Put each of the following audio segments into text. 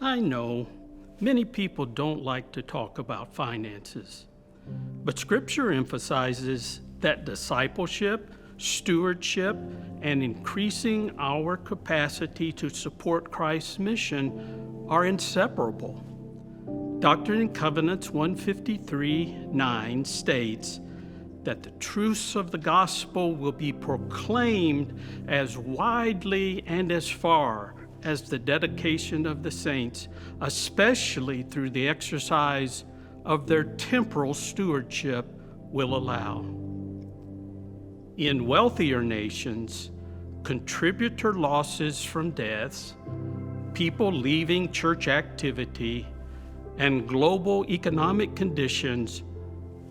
I know many people don't like to talk about finances, but Scripture emphasizes that discipleship, stewardship, and increasing our capacity to support Christ's mission are inseparable. Doctrine and Covenants 153:9 states that the truths of the gospel will be proclaimed as widely and as far as the dedication of the saints, especially through the exercise of their temporal stewardship, will allow. In wealthier nations, contributor losses from deaths, people leaving church activity, and global economic conditions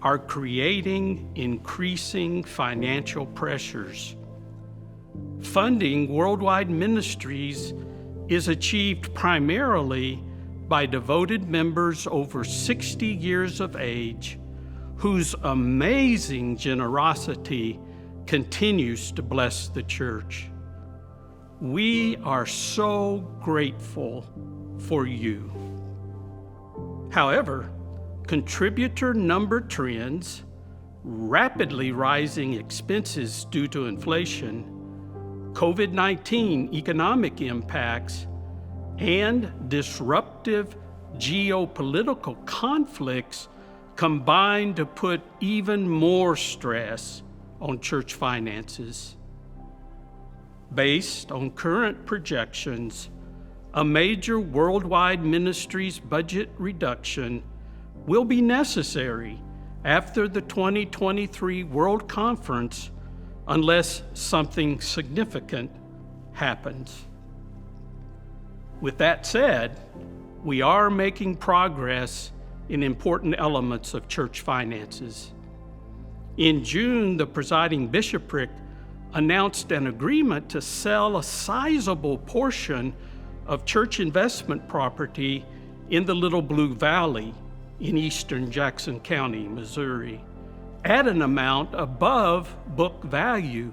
are creating increasing financial pressures. Funding worldwide ministries is achieved primarily by devoted members over 60 years of age whose amazing generosity continues to bless the church. We are so grateful for you. However, contributor number trends, rapidly rising expenses due to inflation, COVID-19 economic impacts, and disruptive geopolitical conflicts combine to put even more stress on church finances. Based on current projections, a major worldwide ministries budget reduction will be necessary after the 2023 World Conference unless something significant happens. With that said, we are making progress in important elements of church finances. In June, the presiding bishopric announced an agreement to sell a sizable portion of church investment property in the Little Blue Valley in eastern Jackson County, Missouri, at an amount above book value.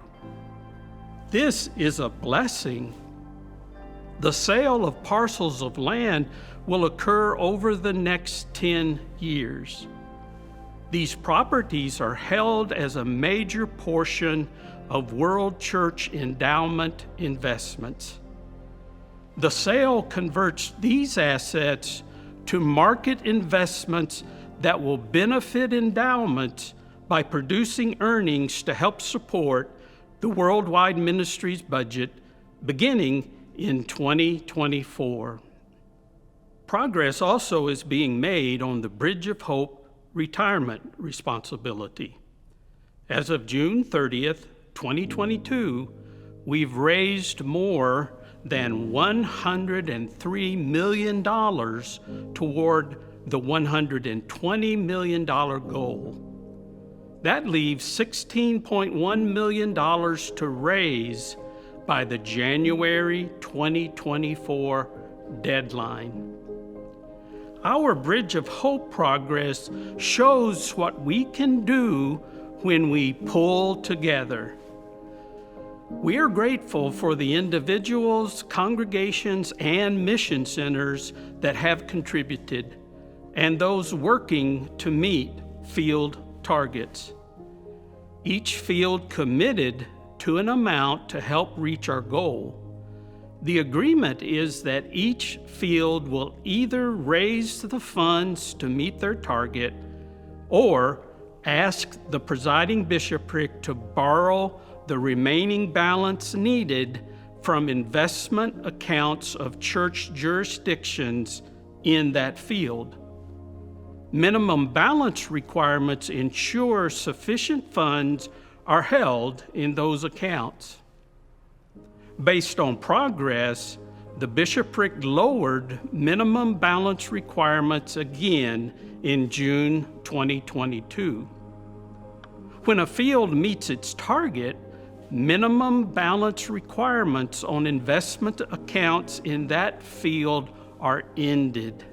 This is a blessing. The sale of parcels of land will occur over the next 10 years. These properties are held as a major portion of World Church Endowment investments. The sale converts these assets to market investments that will benefit endowments by producing earnings to help support the worldwide ministries budget beginning in 2024. Progress also is being made on the Bridge of Hope retirement responsibility. As of June 30th, 2022, we've raised more than $103 million toward the $120 million goal. That leaves $16.1 million to raise by the January 2024 deadline. Our Bridge of Hope progress shows what we can do when we pull together. We are grateful for the individuals, congregations, and mission centers that have contributed, and those working to meet field targets. Each field committed to an amount to help reach our goal. The agreement is that each field will either raise the funds to meet their target or ask the presiding bishopric to borrow the remaining balance needed from investment accounts of church jurisdictions in that field. Minimum balance requirements ensure sufficient funds are held in those accounts. Based on progress, the bishopric lowered minimum balance requirements again in June 2022. When a field meets its target, minimum balance requirements on investment accounts in that field are ended.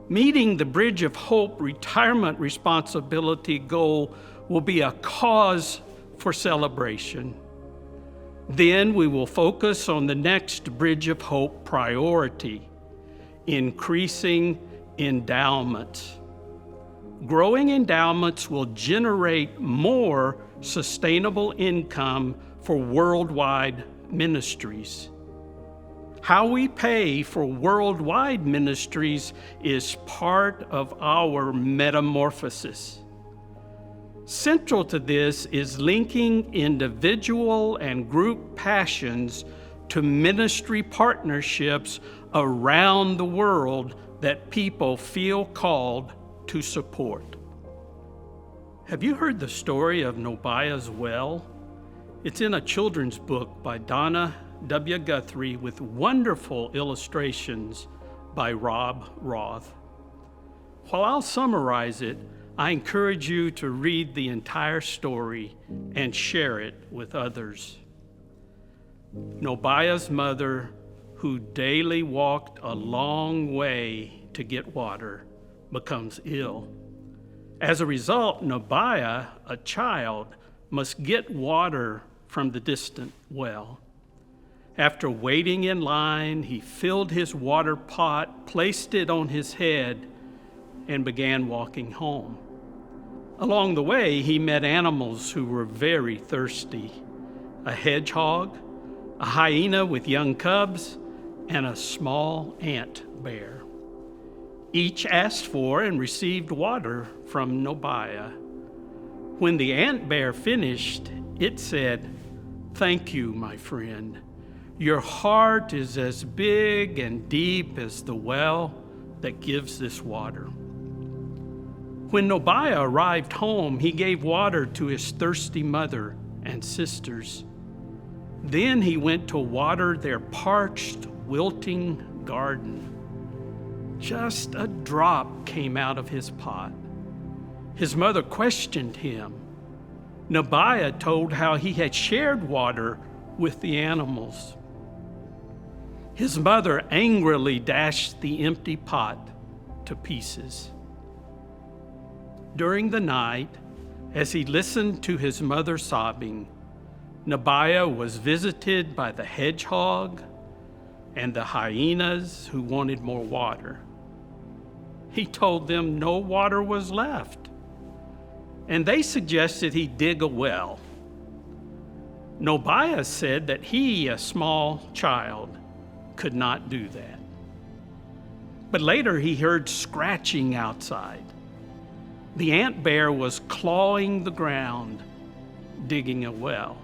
Meeting the Bridge of Hope retirement responsibility goal will be a cause for celebration. Then we will focus on the next Bridge of Hope priority, increasing endowments. Growing endowments will generate more sustainable income for worldwide ministries. How we pay for worldwide ministries is part of our metamorphosis. Central to this is linking individual and group passions to ministry partnerships around the world that people feel called to support. Have you heard the story of Nobaya's well? It's in a children's book by Donna W. Guthrie with wonderful illustrations by Rob Roth. While I'll summarize it, I encourage you to read the entire story and share it with others. Nobaya's mother, who daily walked a long way to get water, becomes ill. As a result, Nobaya, a child, must get water from the distant well. After waiting in line, he filled his water pot, placed it on his head, and began walking home. Along the way, he met animals who were very thirsty: a hedgehog, a hyena with young cubs, and a small ant bear. Each asked for and received water from Nobaya. When the ant bear finished, it said, "Thank you, my friend. Your heart is as big and deep as the well that gives this water." When Nobaya arrived home, he gave water to his thirsty mother and sisters. Then he went to water their parched, wilting garden. Just a drop came out of his pot. His mother questioned him. Nobaya told how he had shared water with the animals. His mother angrily dashed the empty pot to pieces. During the night, as he listened to his mother sobbing, Nobaya was visited by the hedgehog and the hyenas who wanted more water. He told them no water was left, and they suggested he dig a well. Nobaya said that he, a small child, could not do that. But later he heard scratching outside. The ant bear was clawing the ground, digging a well.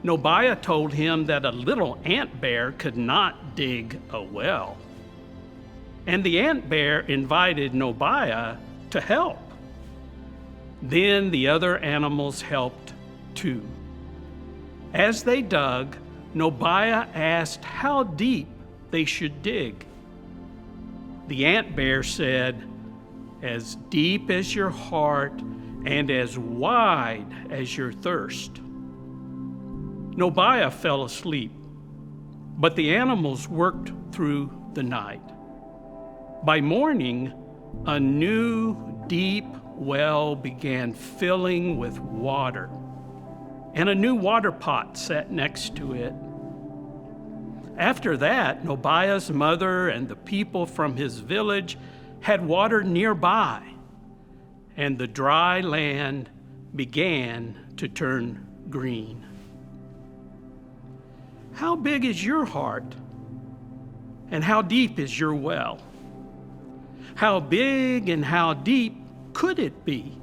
Nobaya told him that a little ant bear could not dig a well. And the ant bear invited Nobaya to help. Then the other animals helped too. As they dug, Nobaya asked how deep they should dig. The ant bear said, "As deep as your heart and as wide as your thirst." Nobaya fell asleep, but the animals worked through the night. By morning, a new deep well began filling with water, and a new water pot sat next to it. After that, Nobaya's mother and the people from his village had water nearby, and the dry land began to turn green. How big is your heart? And how deep is your well? How big and how deep could it be?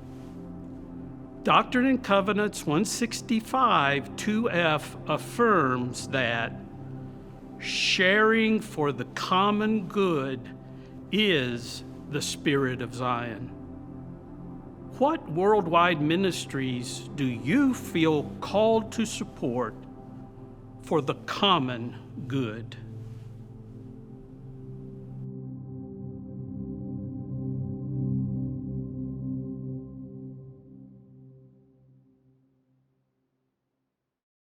Doctrine and Covenants 165 2F affirms that sharing for the common good is the spirit of Zion. What worldwide ministries do you feel called to support for the common good?